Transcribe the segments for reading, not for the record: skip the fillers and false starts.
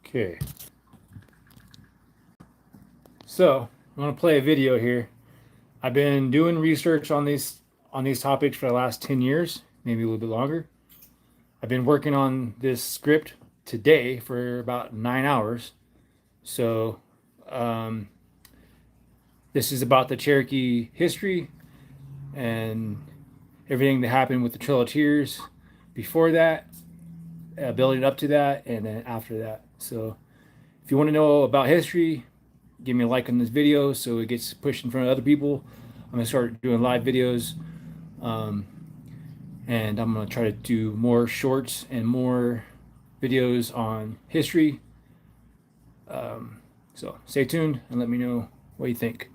Okay, so I'm gonna play a video here. I've been doing research on these topics for the last 10 years, maybe a little bit longer. I've been working on this script today for about 9 hours. So um, this is about the Cherokee history and everything that happened with the Trail of Tears before that, building up to that, and then after that. So if you want to know about history, give me a like on this video so it gets pushed in front of other people. I'm gonna start doing live videos, um, and I'm gonna try to do more shorts and more videos on history. So stay tuned and let me know what you think.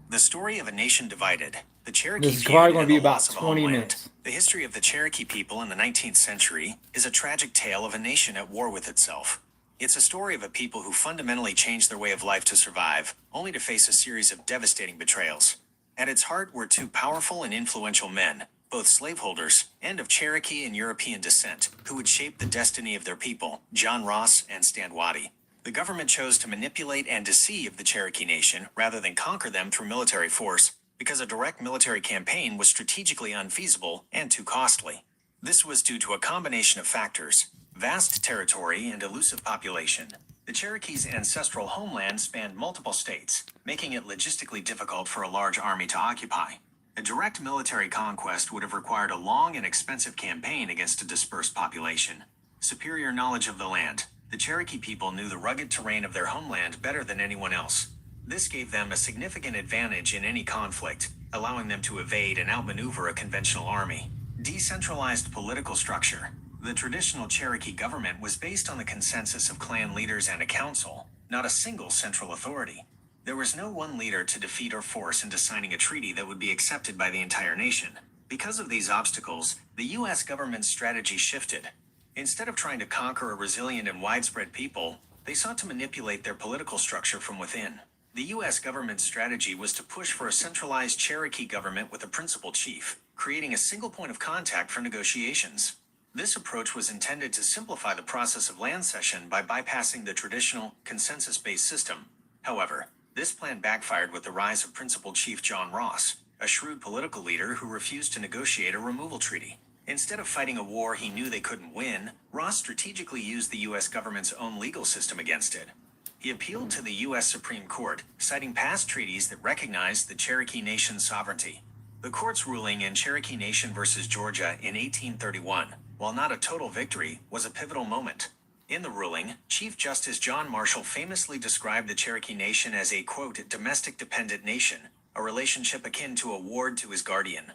The story of a nation divided, the Cherokee This is feud probably going to and be the about loss of a 20 homeland. minutes. The history of the Cherokee people in the 19th century is a tragic tale of a nation at war with itself. It's a story of a people who fundamentally changed their way of life to survive, only to face a series of devastating betrayals. At its heart were two powerful and influential men, both slaveholders and of Cherokee and European descent, who would shape the destiny of their people, John Ross and Stand Watie. The government chose to manipulate and deceive the Cherokee Nation rather than conquer them through military force, because a direct military campaign was strategically unfeasible and too costly. This was due to a combination of factors: vast territory and elusive population. The Cherokees' ancestral homeland spanned multiple states, making it logistically difficult for a large army to occupy. A direct military conquest would have required a long and expensive campaign against a dispersed population. Superior knowledge of the land. The Cherokee people knew the rugged terrain of their homeland better than anyone else. This gave them a significant advantage in any conflict, allowing them to evade and outmaneuver a conventional army. Decentralized political structure. The traditional Cherokee government was based on the consensus of clan leaders and a council, not a single central authority. There was no one leader to defeat or force into signing a treaty that would be accepted by the entire nation. Because of these obstacles, the U.S. government's strategy shifted. Instead of trying to conquer a resilient and widespread people, they sought to manipulate their political structure from within. The U.S. government's strategy was to push for a centralized Cherokee government with a principal chief, creating a single point of contact for negotiations. This approach was intended to simplify the process of land cession by bypassing the traditional, consensus-based system. However, this plan backfired with the rise of Principal Chief John Ross, a shrewd political leader who refused to negotiate a removal treaty. Instead of fighting a war he knew they couldn't win, Ross strategically used the U.S. government's own legal system against it. He appealed to the U.S. Supreme Court, citing past treaties that recognized the Cherokee Nation's sovereignty. The court's ruling in Cherokee Nation versus Georgia in 1831, while not a total victory, was a pivotal moment. In the ruling, Chief Justice John Marshall famously described the Cherokee Nation as a, quote, domestic dependent nation, a relationship akin to a ward to his guardian.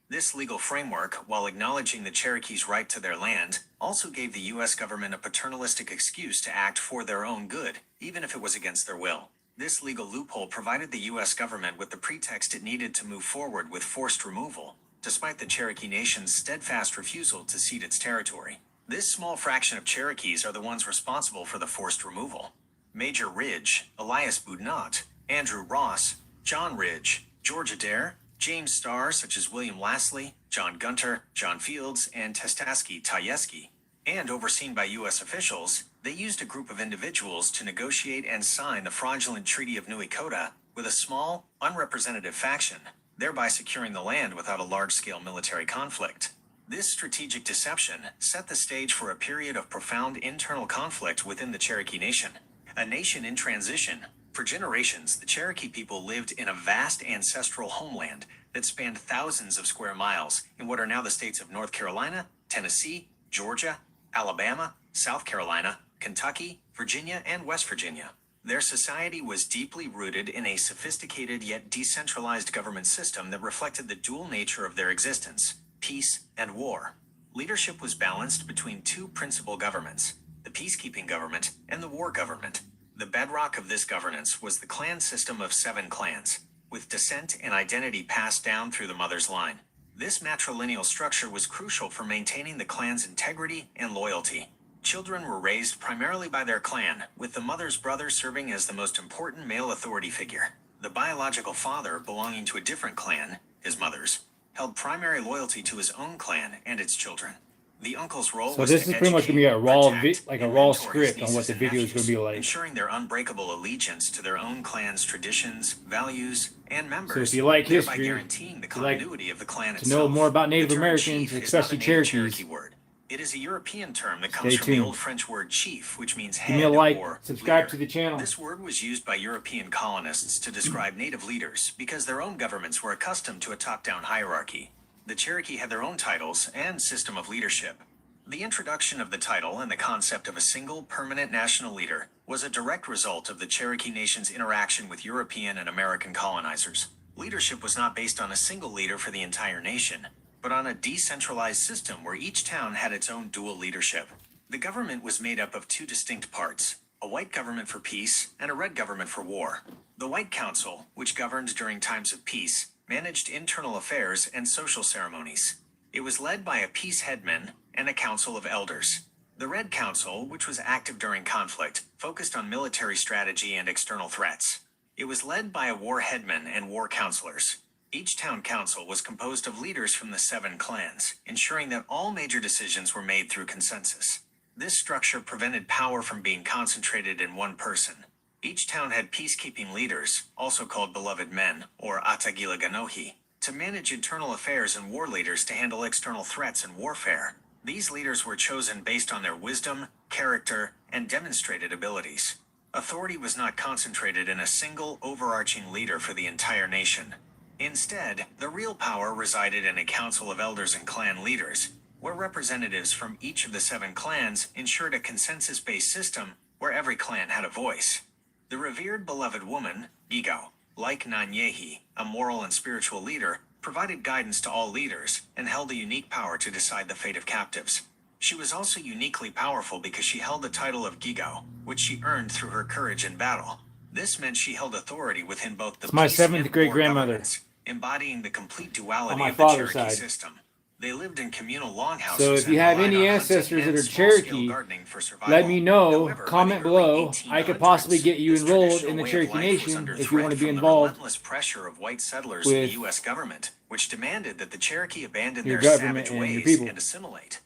This legal framework, while acknowledging the Cherokees' right to their land, also gave the U.S. government a paternalistic excuse to act for their own good, even if it was against their will. This legal loophole provided the U.S. government with the pretext it needed to move forward with forced removal, despite the Cherokee Nation's steadfast refusal to cede its territory. This small fraction of Cherokees are the ones responsible for the forced removal. Major Ridge, Elias Boudinot, Andrew Ross, John Ridge, George Adair, James Starr, such as William Lastly, John Gunter, John Fields, and Testaski Tayeski. And overseen by U.S. officials, they used a group of individuals to negotiate and sign the fraudulent Treaty of New Echota with a small, unrepresentative faction, thereby securing the land without a large-scale military conflict. This strategic deception set the stage for a period of profound internal conflict within the Cherokee Nation. A nation in transition. For generations, the Cherokee people lived in a vast ancestral homeland that spanned thousands of square miles in what are now the states of North Carolina, Tennessee, Georgia, Alabama, South Carolina, Kentucky, Virginia, and West Virginia. Their society was deeply rooted in a sophisticated yet decentralized government system that reflected the dual nature of their existence: peace and war. Leadership was balanced between two principal governments: the peacekeeping government and the war government. The bedrock of this governance was the clan system of 7 clans, with descent and identity passed down through the mother's line. This matrilineal structure was crucial for maintaining the clan's integrity and loyalty. Children were raised primarily by their clan, with the mother's brother serving as the most important male authority figure. The biological father, belonging to a different clan, his mother's, held primary loyalty to his own clan and its children. The uncle's role So was this to is pretty much gonna educate, be a raw, protect, like a and raw mentor his script on what nieces the and video is gonna nephews, be like. ensuring their unbreakable allegiance to their own clan's traditions, values, and So if members, you like thereby history, guaranteeing the if you like continuity of the clan to know more itself. about The Native term Americans, chief is not a especially native Cherokee Cherokees, word. It is a European term that comes stay from the tuned. Old French word chief, which means Give me a head like, or subscribe leader. to the channel. This word was used by European colonists to describe native leaders because their own governments were accustomed to a top-down hierarchy. The Cherokee had their own titles and system of leadership. The introduction of the title and the concept of a single permanent national leader was a direct result of the Cherokee Nation's interaction with European and American colonizers. Leadership was not based on a single leader for the entire nation, but on a decentralized system where each town had its own dual leadership. The government was made up of two distinct parts: a white government for peace and a red government for war. The White Council, which governed during times of peace, managed internal affairs and social ceremonies. It was led by a peace headman and a council of elders. The Red Council, which was active during conflict, focused on military strategy and external threats. It was led by a war headman and war counselors. Each town council was composed of leaders from the 7 clans, ensuring that all major decisions were made through consensus. This structure prevented power from being concentrated in one person. Each town had peacekeeping leaders, also called beloved men, or Atagila Ganohi, to manage internal affairs, and war leaders to handle external threats and warfare. These leaders were chosen based on their wisdom, character, and demonstrated abilities. Authority was not concentrated in a single overarching leader for the entire nation. Instead, the real power resided in a council of elders and clan leaders, where representatives from each of the 7 clans ensured a consensus-based system where every clan had a voice. The revered beloved woman, Gigo, like Nanyehi, a moral and spiritual leader, provided guidance to all leaders and held a unique power to decide the fate of captives. She was also uniquely powerful because she held the title of Gigo, which she earned through her courage in battle. This meant she held authority within both the It's my peace and 7th great war grandmother governments, embodying the complete on duality my of the father's Cherokee side. system. They lived in communal So longhouses if you and have relied any on hunting ancestors that and are small-scale Cherokee, gardening for survival. let me know, However, by the comment early below. I could possibly 1800s, get you this enrolled traditional in the way of Cherokee life was Nation under if you want threat to be from the involved relentless pressure of white settlers in the with U.S. government, which demanded that the Cherokee abandon your their government savage and your ways people. and assimilate.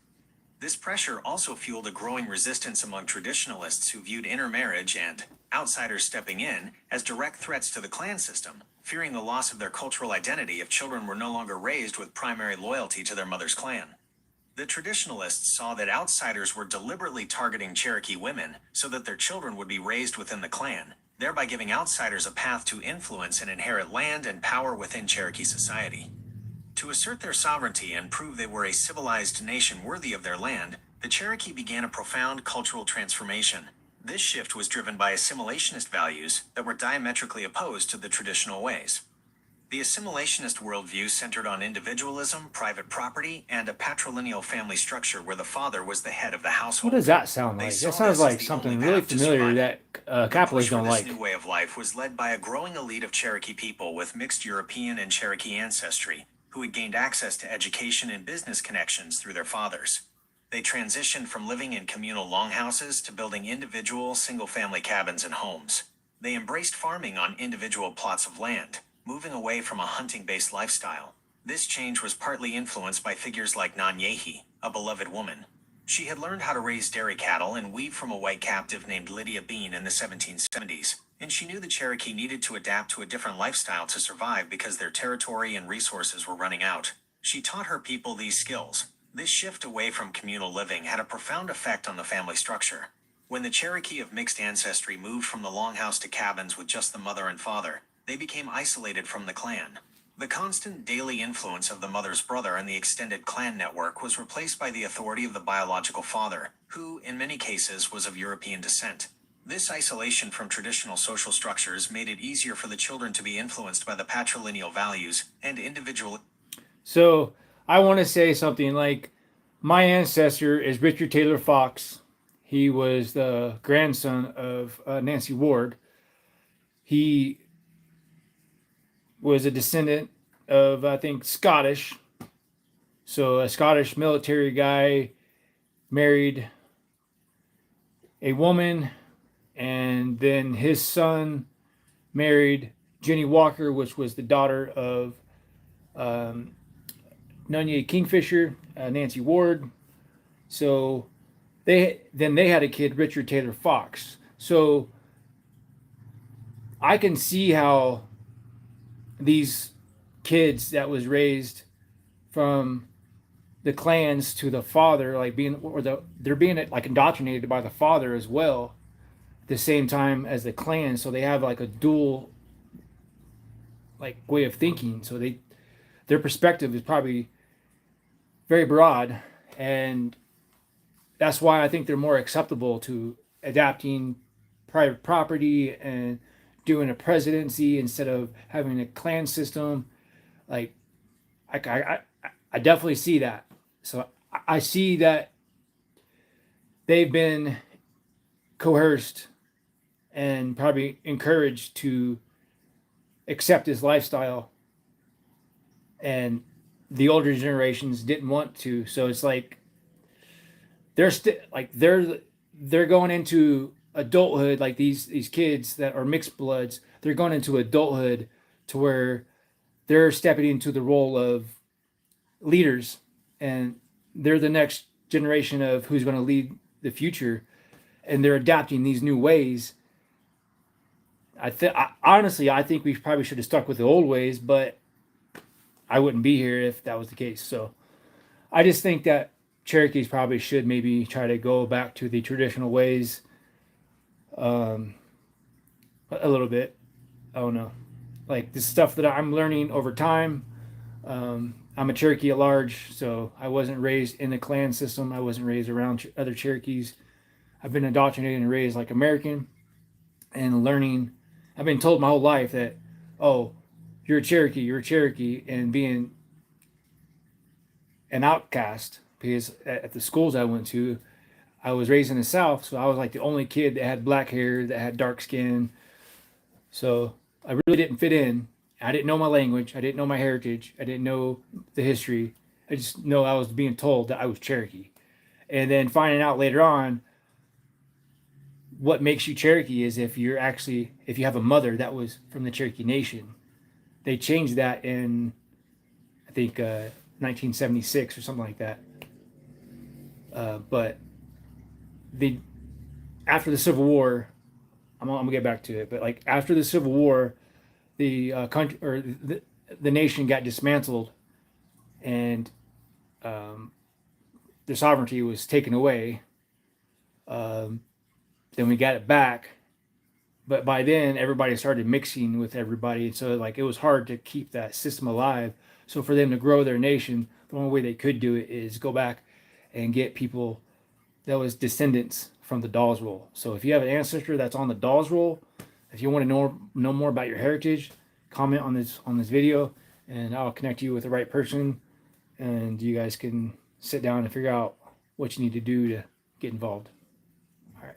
This pressure also fueled a growing resistance among traditionalists who viewed intermarriage and outsiders stepping in as direct threats to the clan system, fearing the loss of their cultural identity if children were no longer raised with primary loyalty to their mother's clan. The traditionalists saw that outsiders were deliberately targeting Cherokee women so that their children would be raised within the clan, thereby giving outsiders a path to influence and inherit land and power within Cherokee society. To assert their sovereignty and prove they were a civilized nation worthy of their land, the Cherokee began a profound cultural transformation. This shift was driven by assimilationist values that were diametrically opposed to the traditional ways. The assimilationist worldview centered on individualism, private property, and a patrilineal family structure where the father was the head of the household. What does that sound They like? saw That sounds this like as the something only really path to familiar survival. that The push capitalists for don't this like. new way of life was led by a growing elite of Cherokee people with mixed European and Cherokee ancestry, who had gained access to education and business connections through their fathers. They transitioned from living in communal longhouses to building individual, single-family cabins and homes. They embraced farming on individual plots of land, moving away from a hunting-based lifestyle. This change was partly influenced by figures like Nanyehi, a beloved woman. She had learned how to raise dairy cattle and weave from a white captive named Lydia Bean in the 1770s, and she knew the Cherokee needed to adapt to a different lifestyle to survive because their territory and resources were running out. She taught her people these skills. This shift away from communal living had a profound effect on the family structure. When the Cherokee of mixed ancestry moved from the longhouse to cabins with just the mother and father, they became isolated from the clan. The constant daily influence of the mother's brother and the extended clan network was replaced by the authority of the biological father, who, in many cases, was of European descent. This isolation from traditional social structures made it easier for the children to be influenced by the patrilineal values and individual. So I want to say something like, my ancestor is Richard Taylor Fox. He was the grandson of Nancy Ward. He was a descendant of, I think, Scottish. So a Scottish military guy married a woman, and then his son married Jenny Walker, which was the daughter of Nunye Kingfisher, Nancy Ward. So they had a kid, Richard Taylor Fox. So I can see how these kids that was raised from the clans to the father, like being or they're being like indoctrinated by the father as well, at the same time as the clan. So they have like a dual like way of thinking. So their perspective is probably very broad, and that's why I think they're more acceptable to adapting private property and doing a presidency instead of having a clan system. Like I definitely see that. So I see that they've been coerced and probably encouraged to accept this lifestyle, and the older generations didn't want to. So it's like they're going into adulthood, like these kids that are mixed bloods, they're going into adulthood to where they're stepping into the role of leaders, and they're the next generation of who's going to lead the future, and they're adapting these new ways. Honestly, I think we probably should have stuck with the old ways, but I wouldn't be here if that was the case. So I just think that Cherokees probably should maybe try to go back to the traditional ways, um, a little bit. I don't know, like this stuff that I'm learning over time. I'm a Cherokee at large, so I wasn't raised in the clan system. I wasn't raised around other Cherokees. I've been indoctrinated and raised like American, and learning. I've been told my whole life that, oh, you're a Cherokee, and being an outcast because at the schools I went to, I was raised in the South, so I was like the only kid that had black hair, that had dark skin. So I really didn't fit in. I didn't know my language. I didn't know my heritage. I didn't know the history. I just know I was being told that I was Cherokee. And then finding out later on what makes you Cherokee is if you have a mother that was from the Cherokee Nation. They changed that in I think 1976 or something like that. But the after the Civil War, I'm gonna get back to it. But like after the Civil War, the country or the nation got dismantled, and um, their sovereignty was taken away. Um, then we got it back, but by then everybody started mixing with everybody, so like it was hard to keep that system alive. So for them to grow their nation, the only way they could do it is go back and get people that was descendants from the Dawes roll. So if you have an ancestor that's on the Dawes roll, if you want to know more about your heritage, comment on this video, and I'll connect you with the right person, and you guys can sit down and figure out what you need to do to get involved. All right.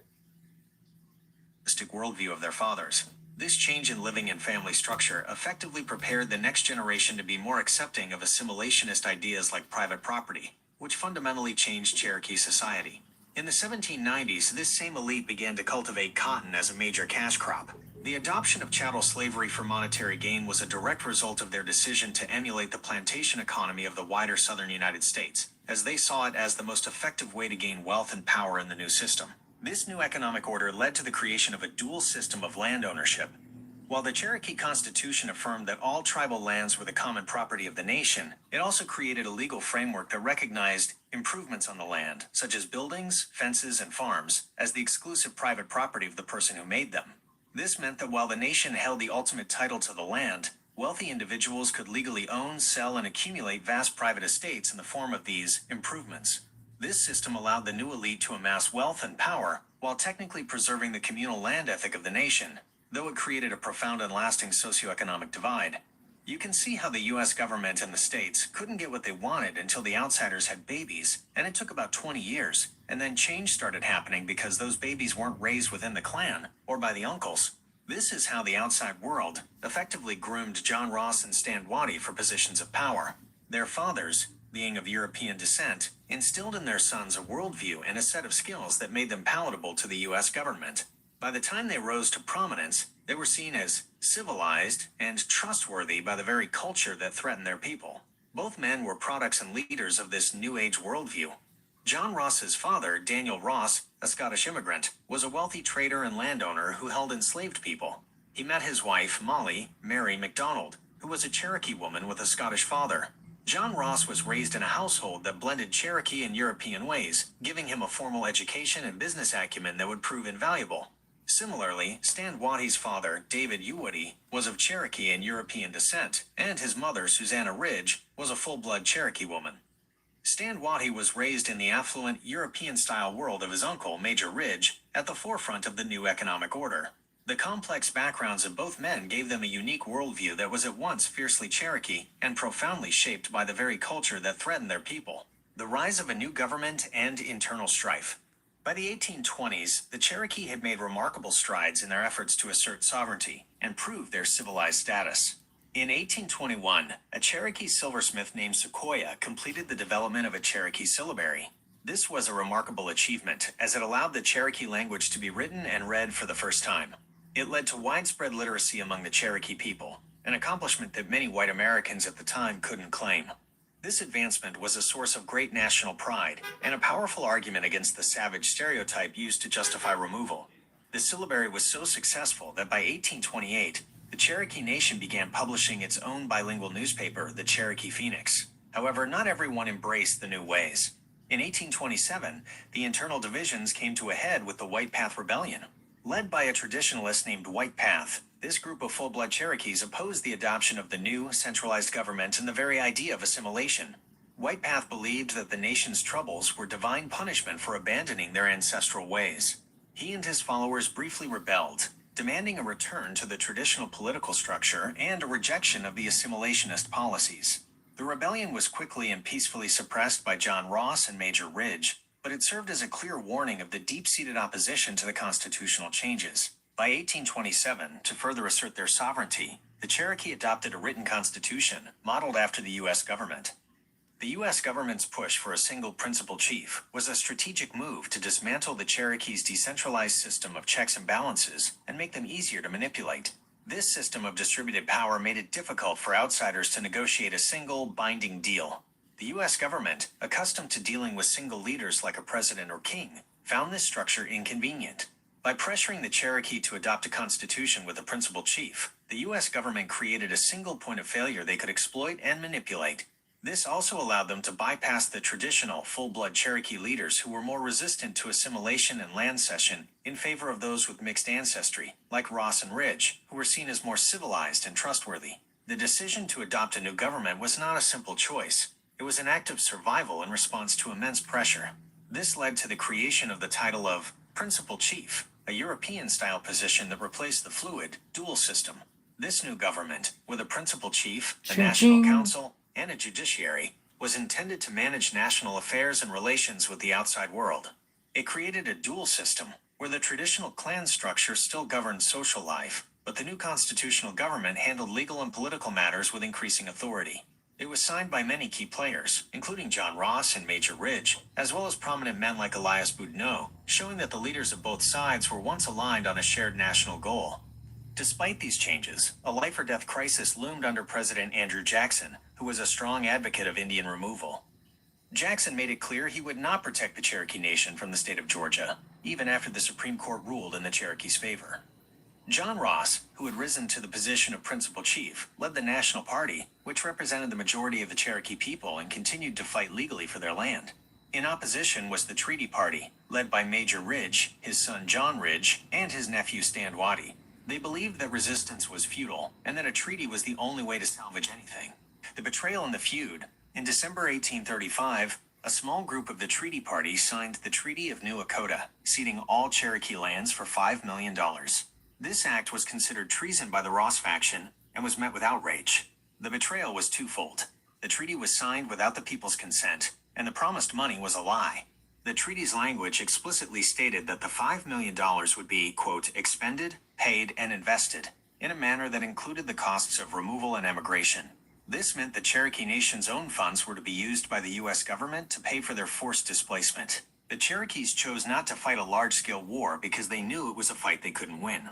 Worldview of their fathers. This change in living and family structure effectively prepared the next generation to be more accepting of assimilationist ideas like private property, which fundamentally changed Cherokee society. In the 1790s, this same elite began to cultivate cotton as a major cash crop. The adoption of chattel slavery for monetary gain was a direct result of their decision to emulate the plantation economy of the wider southern United States, as they saw it as the most effective way to gain wealth and power in the new system. This new economic order led to the creation of a dual system of land ownership. While the Cherokee Constitution affirmed that all tribal lands were the common property of the nation, it also created a legal framework that recognized improvements on the land, such as buildings, fences, and farms, as the exclusive private property of the person who made them. This meant that while the nation held the ultimate title to the land, wealthy individuals could legally own, sell, and accumulate vast private estates in the form of these improvements. This system allowed the new elite to amass wealth and power while technically preserving the communal land ethic of the nation, though it created a profound and lasting socioeconomic divide. You can see how the US government and the states couldn't get what they wanted until the outsiders had babies, and it took about 20 years, and then change started happening because those babies weren't raised within the clan or by the uncles. This is how the outside world effectively groomed John Ross and Stan Waddy for positions of power. Their fathers, being of European descent, instilled in their sons a worldview and a set of skills that made them palatable to the US government. By the time they rose to prominence, they were seen as civilized and trustworthy by the very culture that threatened their people. Both men were products and leaders of this New Age worldview. John Ross's father, Daniel Ross, a Scottish immigrant, was a wealthy trader and landowner who held enslaved people. He met his wife, Mary MacDonald, who was a Cherokee woman with a Scottish father. John Ross was raised in a household that blended Cherokee and European ways, giving him a formal education and business acumen that would prove invaluable. Similarly, Stan Waddy's father, David Uwaddy, was of Cherokee and European descent, and his mother, Susanna Ridge, was a full-blood Cherokee woman. Stan Waddy was raised in the affluent European-style world of his uncle, Major Ridge, at the forefront of the new economic order. The complex backgrounds of both men gave them a unique worldview that was at once fiercely Cherokee and profoundly shaped by the very culture that threatened their people. The rise of a new government and internal strife. By the 1820s, the Cherokee had made remarkable strides in their efforts to assert sovereignty and prove their civilized status. In 1821, a Cherokee silversmith named Sequoyah completed the development of a Cherokee syllabary. This was a remarkable achievement, as it allowed the Cherokee language to be written and read for the first time. It led to widespread literacy among the Cherokee people, an accomplishment that many white Americans at the time couldn't claim. This advancement was a source of great national pride and a powerful argument against the savage stereotype used to justify removal. The syllabary was so successful that by 1828, the Cherokee Nation began publishing its own bilingual newspaper, the Cherokee Phoenix. However, not everyone embraced the new ways. In 1827, the internal divisions came to a head with the White Path Rebellion. Led by a traditionalist named White Path, this group of full-blood Cherokees opposed the adoption of the new, centralized government and the very idea of assimilation. White Path believed that the nation's troubles were divine punishment for abandoning their ancestral ways. He and his followers briefly rebelled, demanding a return to the traditional political structure and a rejection of the assimilationist policies. The rebellion was quickly and peacefully suppressed by John Ross and Major Ridge, but it served as a clear warning of the deep-seated opposition to the constitutional changes. By 1827, to further assert their sovereignty, the Cherokee adopted a written constitution modeled after the U.S. government. The U.S. government's push for a single principal chief was a strategic move to dismantle the Cherokees' decentralized system of checks and balances and make them easier to manipulate. This system of distributed power made it difficult for outsiders to negotiate a single, binding deal. The U.S. government, accustomed to dealing with single leaders like a president or king, found this structure inconvenient. By pressuring the Cherokee to adopt a constitution with a principal chief, the U.S. government created a single point of failure they could exploit and manipulate. This also allowed them to bypass the traditional full-blood Cherokee leaders who were more resistant to assimilation and land cession in favor of those with mixed ancestry, like Ross and Ridge, who were seen as more civilized and trustworthy. The decision to adopt a new government was not a simple choice. It was an act of survival in response to immense pressure. This led to the creation of the title of Principal Chief, a European-style position that replaced the fluid, dual system. This new government, with a principal chief, a national council, and a judiciary, was intended to manage national affairs and relations with the outside world. It created a dual system, where the traditional clan structure still governed social life, but the new constitutional government handled legal and political matters with increasing authority. It was signed by many key players, including John Ross and Major Ridge, as well as prominent men like Elias Boudinot, showing that the leaders of both sides were once aligned on a shared national goal. Despite these changes, a life-or-death crisis loomed under President Andrew Jackson, who was a strong advocate of Indian removal. Jackson made it clear he would not protect the Cherokee Nation from the state of Georgia, even after the Supreme Court ruled in the Cherokees' favor. John Ross, who had risen to the position of principal chief, led the National Party, which represented the majority of the Cherokee people and continued to fight legally for their land. In opposition was the Treaty Party, led by Major Ridge, his son John Ridge, and his nephew Stan Waddy. They believed that resistance was futile and that a treaty was the only way to salvage anything. The betrayal in the feud. In December 1835, a small group of the Treaty Party signed the Treaty of New Dakota, ceding all Cherokee lands for $5 million. This act was considered treason by the Ross faction and was met with outrage. The betrayal was twofold. The treaty was signed without the people's consent, and the promised money was a lie. The treaty's language explicitly stated that the $5 million would be, quote, expended, paid, and invested in a manner that included the costs of removal and emigration. This meant the Cherokee Nation's own funds were to be used by the U.S. government to pay for their forced displacement. The Cherokees chose not to fight a large-scale war because they knew it was a fight they couldn't win.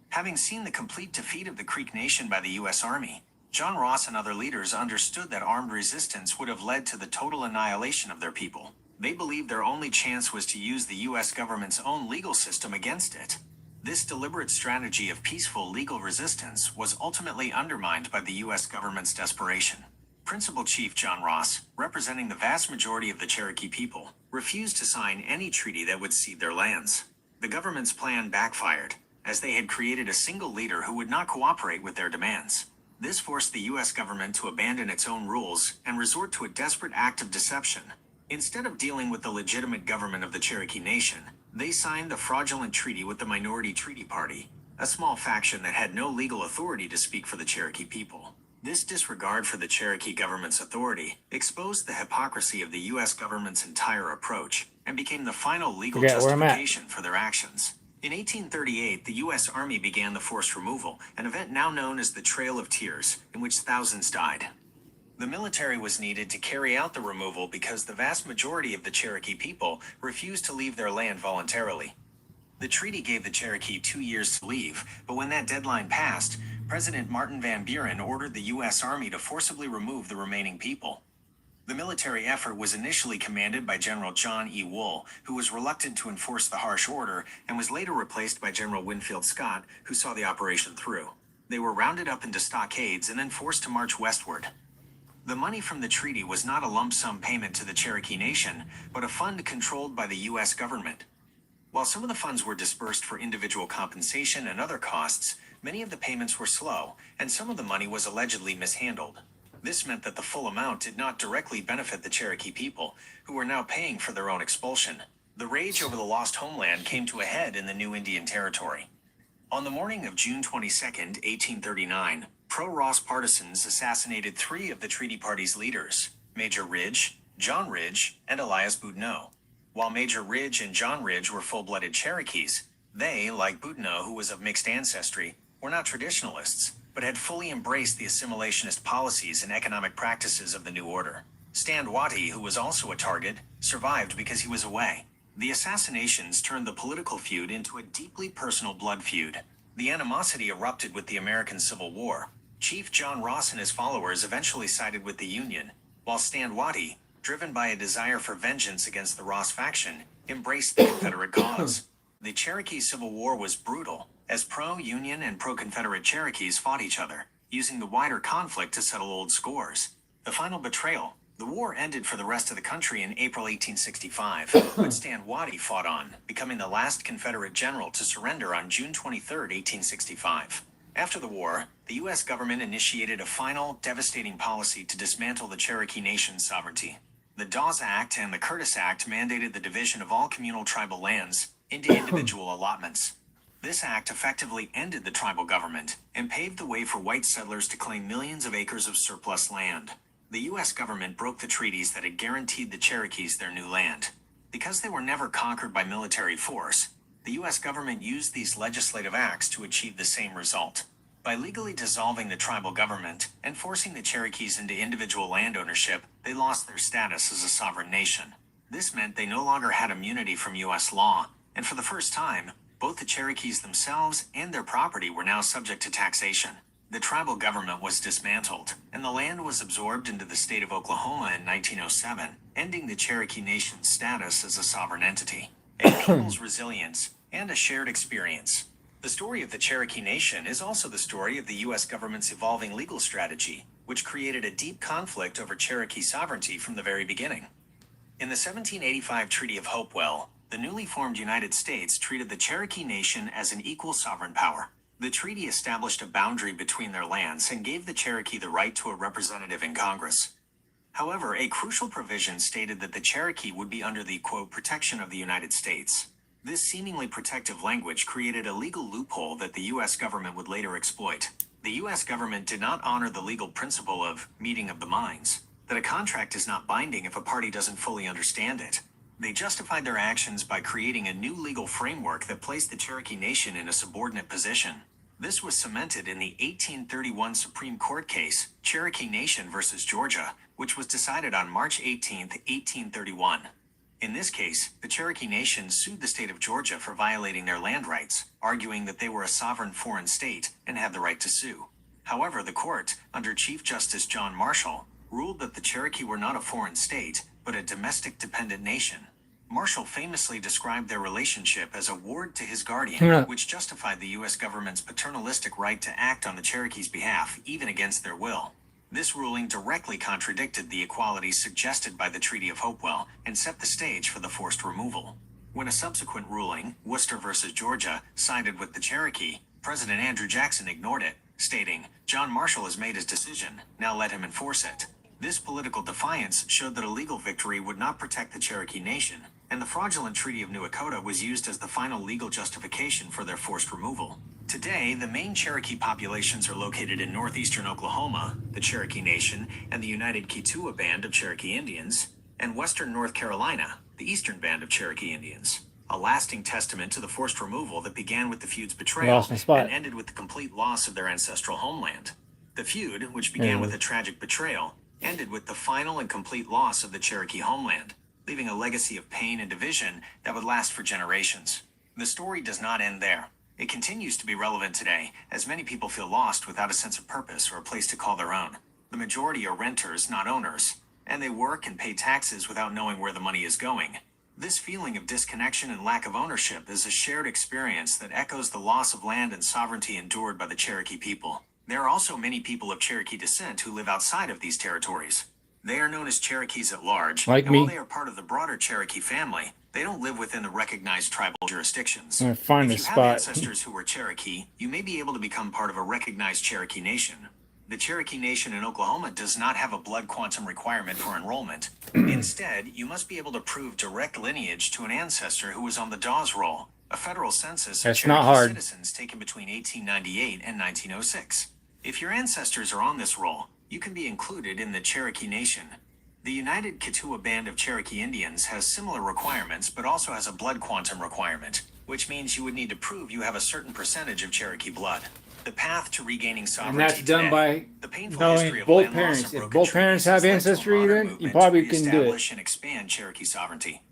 Having seen the complete defeat of the Creek Nation by the U.S. Army, John Ross and other leaders understood that armed resistance would have led to the total annihilation of their people. They believed their only chance was to use the U.S. government's own legal system against it. This deliberate strategy of peaceful legal resistance was ultimately undermined by the U.S. government's desperation. Principal Chief John Ross, representing the vast majority of the Cherokee people, refused to sign any treaty that would cede their lands. The government's plan backfired, as they had created a single leader who would not cooperate with their demands. This forced the U.S. government to abandon its own rules and resort to a desperate act of deception. Instead of dealing with the legitimate government of the Cherokee Nation, they signed the fraudulent treaty with the Minority Treaty Party, a small faction that had no legal authority to speak for the Cherokee people. This disregard for the Cherokee government's authority exposed the hypocrisy of the U.S. government's entire approach and became the final legal justification for their actions. In 1838, the U.S. Army began the forced removal, an event now known as the Trail of Tears, in which thousands died. The military was needed to carry out the removal because the vast majority of the Cherokee people refused to leave their land voluntarily. The treaty gave the Cherokee 2 years to leave, but when that deadline passed, President Martin Van Buren ordered the U.S. Army to forcibly remove the remaining people. The military effort was initially commanded by General John E. Wool, who was reluctant to enforce the harsh order and was later replaced by General Winfield Scott, who saw the operation through. They were rounded up into stockades and then forced to march westward. The money from the treaty was not a lump sum payment to the Cherokee Nation, but a fund controlled by the U.S. government. While some of the funds were dispersed for individual compensation and other costs, many of the payments were slow, and some of the money was allegedly mishandled. This meant that the full amount did not directly benefit the Cherokee people, who were now paying for their own expulsion. The rage over the lost homeland came to a head in the new Indian Territory. On the morning of June 22, 1839, pro-Ross partisans assassinated 3 of the treaty party's leaders, Major Ridge, John Ridge, and Elias Boudinot. While Major Ridge and John Ridge were full-blooded Cherokees, they, like Boudinot, who was of mixed ancestry, were not traditionalists, but had fully embraced the assimilationist policies and economic practices of the new order. Stand Watie, who was also a target, survived because he was away. The assassinations turned the political feud into a deeply personal blood feud. The animosity erupted with the American Civil War. Chief John Ross and his followers eventually sided with the Union, while Stand Watie, driven by a desire for vengeance against the Ross faction, embraced the Confederate cause. The Cherokee Civil War was brutal, as pro-Union and pro-Confederate Cherokees fought each other, using the wider conflict to settle old scores. The final betrayal, the war ended for the rest of the country in April 1865, but Stand Watie fought on, becoming the last Confederate general to surrender on June 23, 1865. After the war, the U.S. government initiated a final, devastating policy to dismantle the Cherokee Nation's sovereignty. The Dawes Act and the Curtis Act mandated the division of all communal tribal lands into individual allotments. This act effectively ended the tribal government and paved the way for white settlers to claim millions of acres of surplus land. The U.S. government broke the treaties that had guaranteed the Cherokees their new land. Because they were never conquered by military force, the U.S. government used these legislative acts to achieve the same result. By legally dissolving the tribal government and forcing the Cherokees into individual land ownership, they lost their status as a sovereign nation. This meant they no longer had immunity from U.S. law, and for the first time, both the Cherokees themselves and their property were now subject to taxation. The tribal government was dismantled, and the land was absorbed into the state of Oklahoma in 1907, ending the Cherokee Nation's status as a sovereign entity. A people's resilience and a shared experience. The story of the Cherokee Nation is also the story of the U.S. government's evolving legal strategy, which created a deep conflict over Cherokee sovereignty from the very beginning. In the 1785 Treaty of Hopewell, the newly formed United States treated the Cherokee Nation as an equal sovereign power. The treaty established a boundary between their lands and gave the Cherokee the right to a representative in Congress. However, a crucial provision stated that the Cherokee would be under the, quote, protection of the United States. This seemingly protective language created a legal loophole that the U.S. government would later exploit. The U.S. government did not honor the legal principle of meeting of the minds, that a contract is not binding if a party doesn't fully understand it. They justified their actions by creating a new legal framework that placed the Cherokee Nation in a subordinate position. This was cemented in the 1831 Supreme Court case, Cherokee Nation versus Georgia, which was decided on March 18, 1831. In this case, the Cherokee Nation sued the state of Georgia for violating their land rights, arguing that they were a sovereign foreign state and had the right to sue. However, the court, under Chief Justice John Marshall, ruled that the Cherokee were not a foreign state, but a domestic dependent nation. Marshall famously described their relationship as a ward to his guardian, which justified the U.S. government's paternalistic right to act on the Cherokees' behalf, even against their will. This ruling directly contradicted the equalities suggested by the Treaty of Hopewell and set the stage for the forced removal. When a subsequent ruling, Worcester versus Georgia, sided with the Cherokee, President Andrew Jackson ignored it, stating, "John Marshall has made his decision, now let him enforce it." This political defiance showed that a legal victory would not protect the Cherokee Nation, and the fraudulent Treaty of New Dakota was used as the final legal justification for their forced removal. Today, the main Cherokee populations are located in northeastern Oklahoma, the Cherokee Nation, and the United Kituwa Band of Cherokee Indians, and western North Carolina, the Eastern Band of Cherokee Indians. A lasting testament to the forced removal that began with the feud's betrayal and ended with the complete loss of their ancestral homeland. The feud, which began with a tragic betrayal, ended with the final and complete loss of the Cherokee homeland, leaving a legacy of pain and division that would last for generations. The story does not end there. It continues to be relevant today, as many people feel lost without a sense of purpose or a place to call their own. The majority are renters, not owners, and they work and pay taxes without knowing where the money is going. This feeling of disconnection and lack of ownership is a shared experience that echoes the loss of land and sovereignty endured by the Cherokee people. There are also many people of Cherokee descent who live outside of these territories. They are known as Cherokees at large, and while they are part of the broader Cherokee family, they don't live within the recognized tribal jurisdictions. If you have ancestors who were Cherokee, you may be able to become part of a recognized Cherokee Nation. The Cherokee Nation in Oklahoma does not have a blood quantum requirement for enrollment. Instead, you must be able to prove direct lineage to an ancestor who was on the Dawes Roll, a federal census of Cherokee citizens taken between 1898 and 1906. If your ancestors are on this roll, you can be included in the Cherokee Nation. The United Kituwa Band of Cherokee Indians has similar requirements, but also has a blood quantum requirement, which means you would need to prove you have a certain percentage of Cherokee blood. The path to regaining sovereignty, and that's done by the painful knowing both parents. If both parents have ancestry, then you probably can do it. And expand Cherokee sovereignty.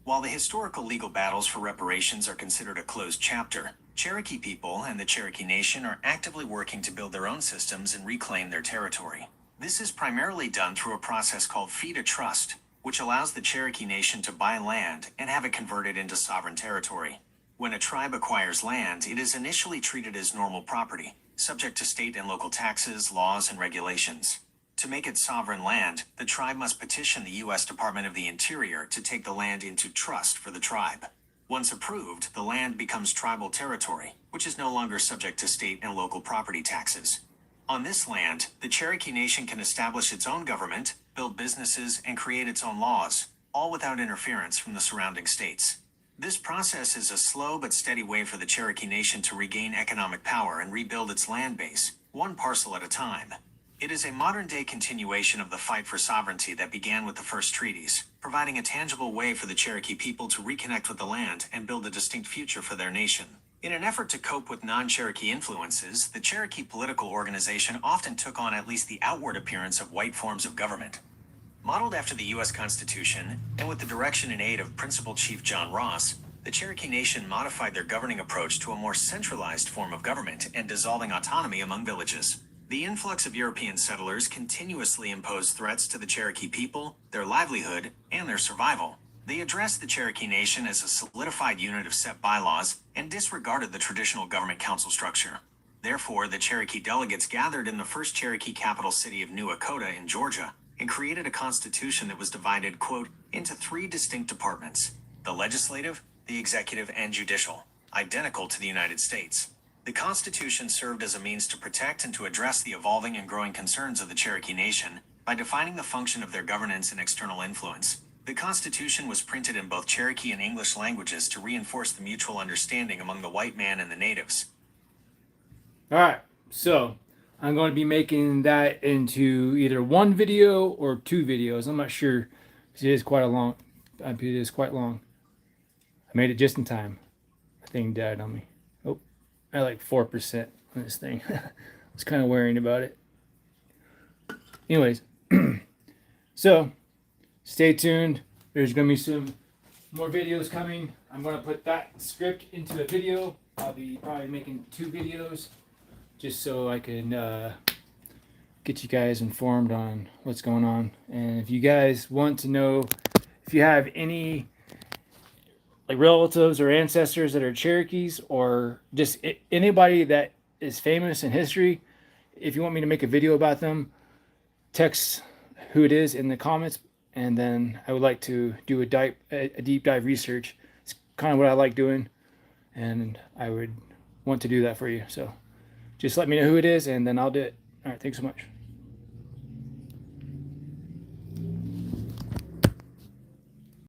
While the historical legal battles for reparations are considered a closed chapter, Cherokee people and the Cherokee Nation are actively working to build their own systems and reclaim their territory. This is primarily done through a process called fee to trust, which allows the Cherokee Nation to buy land and have it converted into sovereign territory. When a tribe acquires land, it is initially treated as normal property, subject to state and local taxes, laws, and regulations. To make it sovereign land, the tribe must petition the U.S. Department of the Interior to take the land into trust for the tribe. Once approved, the land becomes tribal territory, which is no longer subject to state and local property taxes. On this land, the Cherokee Nation can establish its own government, build businesses, and create its own laws, all without interference from the surrounding states. This process is a slow but steady way for the Cherokee Nation to regain economic power and rebuild its land base, one parcel at a time. It is a modern-day continuation of the fight for sovereignty that began with the first treaties, providing a tangible way for the Cherokee people to reconnect with the land and build a distinct future for their nation. In an effort to cope with non-Cherokee influences, the Cherokee political organization often took on at least the outward appearance of white forms of government. Modeled after the U.S. Constitution, and with the direction and aid of Principal Chief John Ross, the Cherokee Nation modified their governing approach to a more centralized form of government and dissolving autonomy among villages. The influx of European settlers continuously imposed threats to the Cherokee people, their livelihood, and their survival. They addressed the Cherokee Nation as a solidified unit of set bylaws and disregarded the traditional government council structure. Therefore, the Cherokee delegates gathered in the first Cherokee capital city of New Dakota in Georgia and created a constitution that was divided, quote, into three distinct departments: the legislative, the executive, and judicial, identical to the United States. The Constitution served as a means to protect and to address the evolving and growing concerns of the Cherokee Nation by defining the function of their governance and external influence. The Constitution was printed in both Cherokee and English languages to reinforce the mutual understanding among the white man and the natives. All right, so I'm going to be making that into either one video or two videos. I'm not sure, because it is quite long. It is quite long. I made it just in time. The thing died on me. Oh, I had like 4% on this thing. I was kind of worrying about it. Anyways, so stay tuned. There's going to be some more videos coming. I'm going to put that script into a video. I'll be probably making two videos, just so I can get you guys informed on what's going on. And if you guys want to know, if you have any like relatives or ancestors that are Cherokees, or just anybody that is famous in history, if you want me to make a video about them, text who it is in the comments, and then I would like to do a deep dive research. It's kind of what I like doing, and I would want to do that for you. So just let me know who it is, and then I'll do it. All right, thanks so much.